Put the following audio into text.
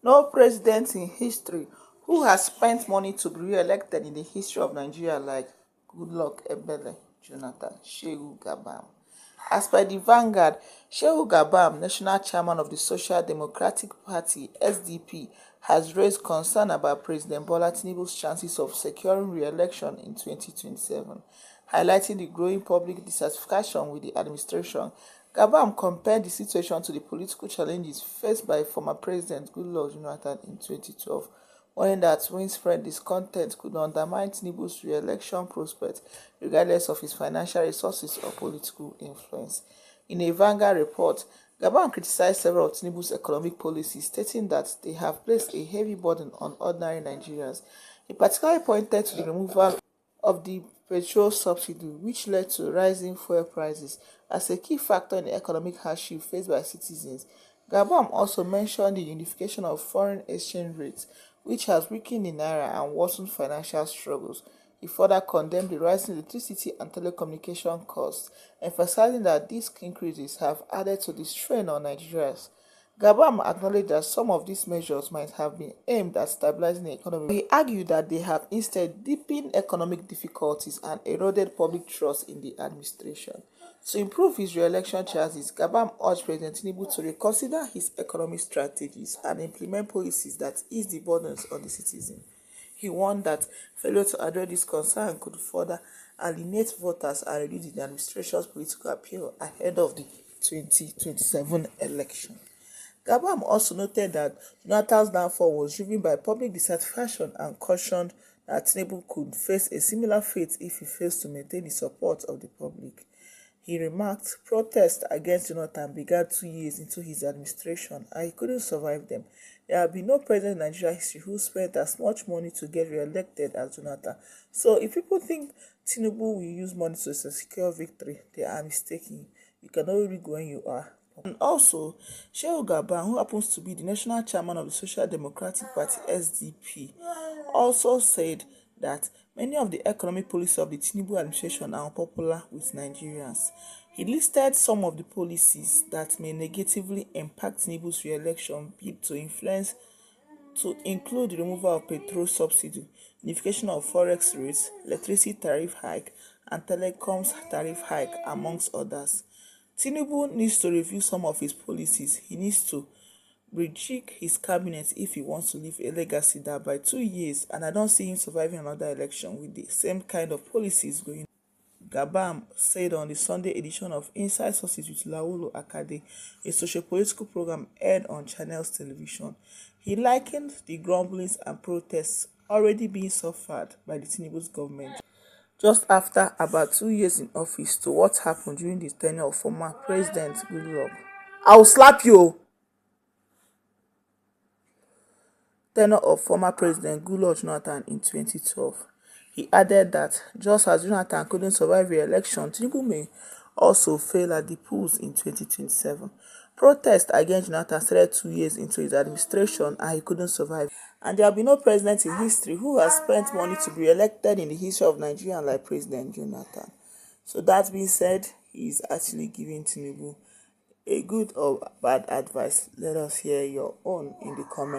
No president in history who has spent money to be re-elected in the history of Nigeria like Goodluck Ebele Jonathan Shehu Gabam. As per the Vanguard, Shehu Gabam, national chairman of the Social Democratic Party (SDP), has raised concern about President Bola Tinubu's chances of securing re-election in 2027, highlighting the growing public dissatisfaction with the administration. Gabam compared the situation to the political challenges faced by former President Goodluck Jonathan in 2012, warning that widespread discontent could undermine Tinubu's re-election prospects regardless of his financial resources or political influence. In a Vanguard report, Gabam criticized several of Tinubu's economic policies, stating that they have placed a heavy burden on ordinary Nigerians. He particularly pointed to the removal of the petrol subsidy, which led to rising fuel prices, as a key factor in the economic hardship faced by citizens. Gabam also mentioned the unification of foreign exchange rates, which has weakened the naira and worsened financial struggles. He further condemned the rising electricity and telecommunication costs, emphasizing that these increases have added to the strain on Nigerians. Gabam acknowledged that some of these measures might have been aimed at stabilizing the economy. He argued that they have instead deepened economic difficulties and eroded public trust in the administration. To improve his re-election chances, Gabam urged President Tinubu to reconsider his economic strategies and implement policies that ease the burdens on the citizen. He warned that failure to address this concern could further alienate voters and reduce the administration's political appeal ahead of the 2027 election. Gabam also noted that Jonathan's downfall was driven by public dissatisfaction and cautioned that Tinubu could face a similar fate if he fails to maintain the support of the public. He remarked, protests against Jonathan began 2 years into his administration and he couldn't survive them. There have been no president in Nigerian history who spent as much money to get re-elected as Jonathan. So if people think Tinubu will use money to secure victory, they are mistaken. You can only read when you are. And also, Shehu Gabam, who happens to be the national chairman of the Social Democratic Party (SDP), also said that many of the economic policies of the Tinubu administration are unpopular with Nigerians. He listed some of the policies that may negatively impact Tinubu's re-election bid to include the removal of petrol subsidy, unification of forex rates, electricity tariff hike, and telecoms tariff hike, amongst others. Tinubu needs to review some of his policies. He needs to rejig his cabinet if he wants to leave a legacy that by 2 years, and I don't see him surviving another election with the same kind of policies going on. Gabam said on the Sunday edition of Inside Sources with Laulu Akade, a socio-political program aired on Channels Television. He likened the grumblings and protests already being suffered by the Tinubu's government just after about 2 years in office to what happened during the tenure of former President Goodluck. I'll slap you! Tenure of former President Goodluck Jonathan in 2012. He added that just as Jonathan couldn't survive re-election, Tinubu may also fail at the polls in 2027. Protests against Jonathan started 2 years into his administration and he couldn't survive. And there have been no president in history who has spent money to be elected in the history of Nigeria like President Jonathan. So that being said, he is actually giving Tinubu a good or bad advice. Let us hear your own in the comments.